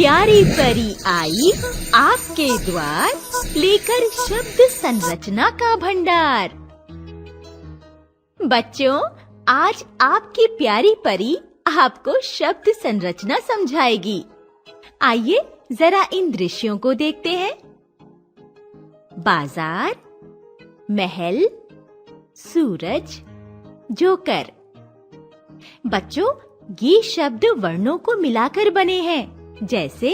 प्यारी परी आई आपके द्वार, लेकर शब्द संरचना का भंडार। बच्चों, आज आपकी प्यारी परी आपको शब्द संरचना समझाएगी। आइए जरा इन दृश्यों को देखते हैं। बाजार, महल, सूरज, जोकर। बच्चों, ये शब्द वर्णों को मिलाकर बने हैं, जैसे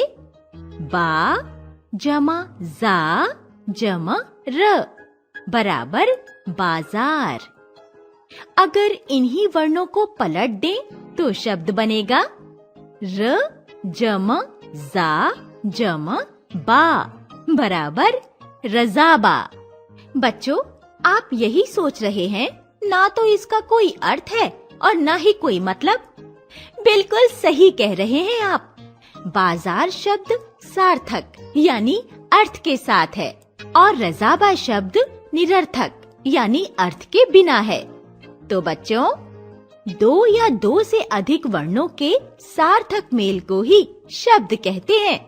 बा जमा जा जमा र बराबर बाजार। अगर इन्हीं वर्णों को पलट दें तो शब्द बनेगा र जमा जा जमा बा बराबर रजाबा। बच्चों, आप यही सोच रहे हैं, ना तो इसका कोई अर्थ है और ना ही कोई मतलब। बिल्कुल सही कह रहे हैं आप। बाजार शब्द सार्थक यानी अर्थ के साथ है और रजाबा शब्द निरर्थक यानी अर्थ के बिना है। तो बच्चों, दो या दो से अधिक वर्णों के सार्थक मेल को ही शब्द कहते हैं।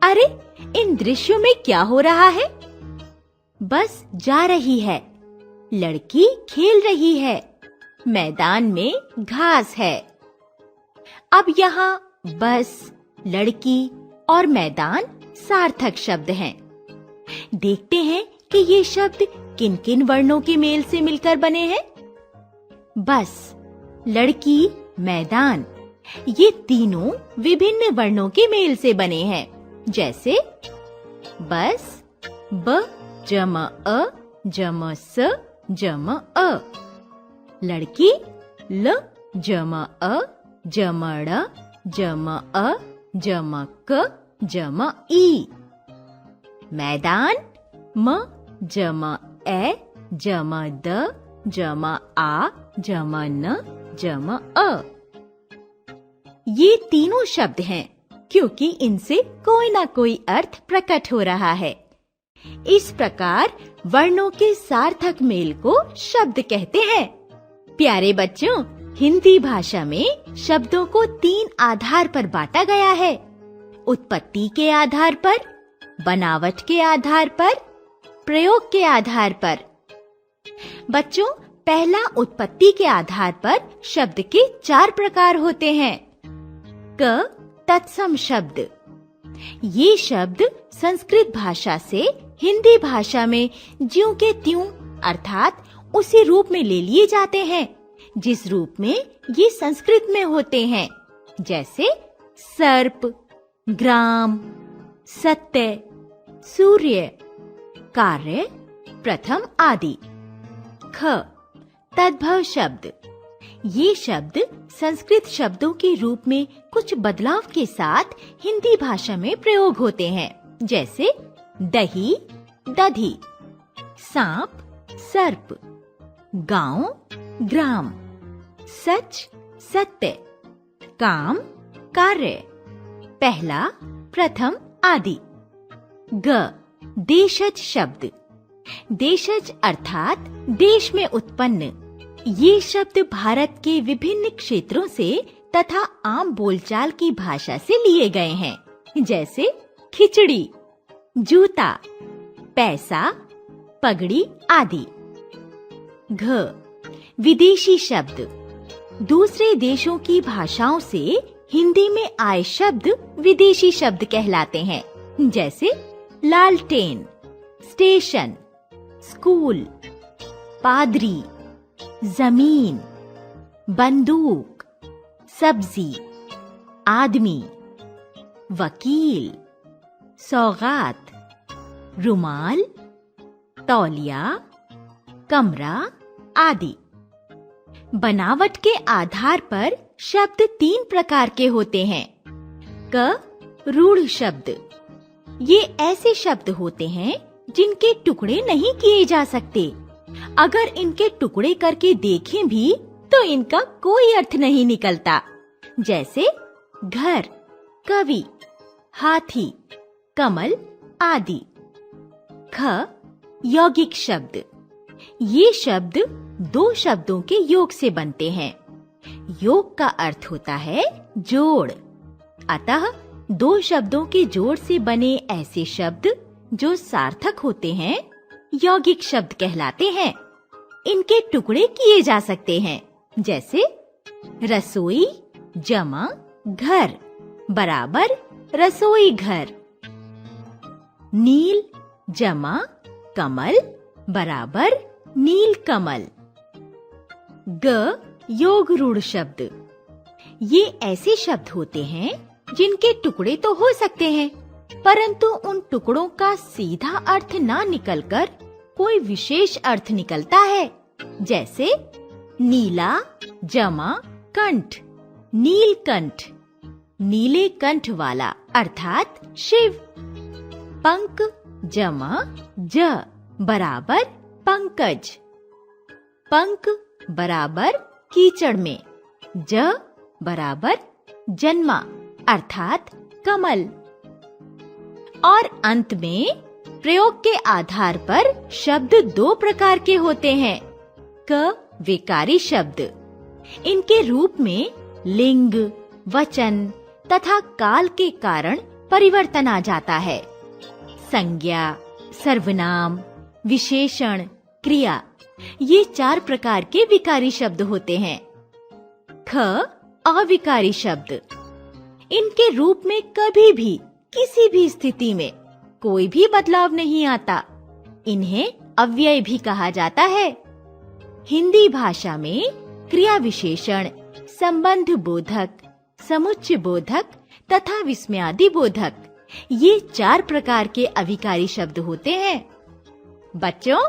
अरे, इन दृश्यों में क्या हो रहा है? बस जा रही है, लड़की खेल रही है, मैदान में घास है। अब यहाँ बस, लड़की और मैदान सार्थक शब्द हैं। देखते हैं कि ये शब्द किन-किन वर्णों के मेल से मिलकर बने हैं। बस, लड़की, मैदान, ये तीनों विभिन्न वर्णों के मेल से बने हैं, जैसे बस, ब जम अ जम स जम अ। लड़की, ल जम अ जम ड़ जम अ जम क जम ई। मैदान, म जम ए जम द जम आ जम न जम अ। ये तीनों शब्द हैं क्योंकि इनसे कोई ना कोई अर्थ प्रकट हो रहा है। इस प्रकार वर्णों के सार्थक मेल को शब्द कहते हैं। प्यारे बच्चों, हिंदी भाषा में शब्दों को 3 आधार पर बांटा गया है। उत्पत्ति के आधार पर, बनावट के आधार पर, प्रयोग के आधार पर। बच्चों, पहला उत्पत्ति के आधार पर शब्द के 4 प्रकार होते हैं। क तत्सम शब्द। ये शब्द संस्कृत भाषा से हिंदी भाषा में ज्यों के त्यों अर्थात उसी रूप में ले लिए जाते हैं जिस रूप में ये संस्कृत में होते हैं, जैसे सर्प, ग्राम, सत्य, सूर्य, कार्य, प्रथम आदि। ख तद्भव शब्द। ये शब्द संस्कृत शब्दों के रूप में कुछ बदलाव के साथ हिंदी भाषा में प्रयोग होते हैं, जैसे दही, दधी, सांप, सर्प, गांव, ग्राम, सच, सत्य, काम, कार्य, पहला, प्रथम आदि। ग देशज शब्द। देशज अर्थात देश में उत्पन्न। ये शब्द भारत के विभिन्न क्षेत्रों से तथा आम बोलचाल की भाषा से लिए गए हैं, जैसे खिचड़ी, जूता, पैसा, पगड़ी आदि। घ विदेशी शब्द। दूसरे देशों की भाषाओं से हिंदी में आए शब्द विदेशी शब्द कहलाते हैं, जैसे लालटेन, स्टेशन, स्कूल, पादरी, जमीन, बंदूक, सब्जी, आदमी, वकील, सौगात, रुमाल, तौलिया, कमरा आदि। बनावट के आधार पर शब्द 3 प्रकार के होते हैं। क रूढ़ शब्द। ये ऐसे शब्द होते हैं जिनके टुकड़े नहीं किए जा सकते। अगर इनके टुकड़े करके देखें भी तो इनका कोई अर्थ नहीं निकलता, जैसे घर, कवि, हाथी, कमल आदि। ख यौगिक शब्द। ये शब्द 2 शब्दों के योग से बनते हैं। योग का अर्थ होता है जोड़, अतः दो शब्दों के जोड़ से बने ऐसे शब्द जो सार्थक होते हैं यौगिक शब्द कहलाते हैं। इनके टुकड़े किए जा सकते हैं, जैसे रसोई जमा घर बराबर रसोई घर, नील जमा कमल बराबर नील कमल। ग योग रूढ़ शब्द, ये ऐसे शब्द होते हैं जिनके टुकड़े तो हो सकते हैं, परंतु उन टुकड़ों का सीधा अर्थ ना निकलकर कोई विशेष अर्थ निकलता है, जैसे नीला जमा कंठ नीलकंठ, नीले कंठ वाला अर्थात शिव। पंक जमा ज बराबर पंकज, पंक बराबर कीचड़ में, ज बराबर जन्मा अर्थात कमल। और अंत में प्रयोग के आधार पर शब्द दो प्रकार के होते हैं। क विकारी शब्द, इनके रूप में लिंग वचन तथा काल के कारण परिवर्तन आ जाता है। संज्ञा सर्वनाम विशेषण क्रिया, ये चार प्रकार के विकारी शब्द होते हैं। ख अविकारी शब्द, इनके रूप में कभी भी किसी भी स्थिति में कोई भी बदलाव नहीं आता। इन्हें अव्यय भी कहा जाता है। हिंदी भाषा में क्रिया विशेषण, संबंध बोधक, समुच्चय बोधक तथा विस्मयादि बोधक, ये चार प्रकार के अविकारी शब्द होते हैं। बच्चों,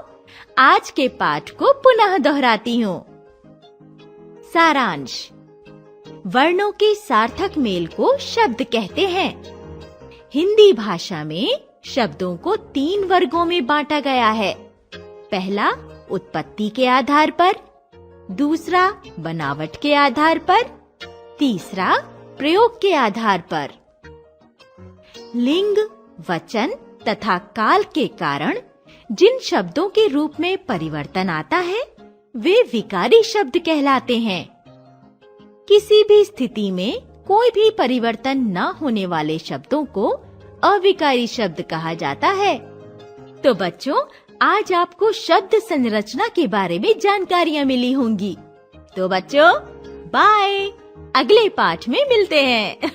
आज के पाठ को पुनः दोहराती हूँ। सारांश, वर्णों के सार्थक मेल को शब्द कहते हैं। हिंदी भाषा में शब्दों को 3 वर्गों में बांटा गया है। पहला उत्पत्ति के आधार पर, दूसरा बनावट के आधार पर, तीसरा प्रयोग के आधार पर। लिंग वचन तथा काल के कारण जिन शब्दों के रूप में परिवर्तन आता है वे विकारी शब्द कहलाते हैं। किसी भी स्थिति में कोई भी परिवर्तन न होने वाले शब्दों को अविकारी शब्द कहा जाता है। तो बच्चों, आज आपको शब्द संरचना के बारे में जानकारियाँ मिली होंगी। तो बच्चों, बाय, अगले पाठ में मिलते हैं।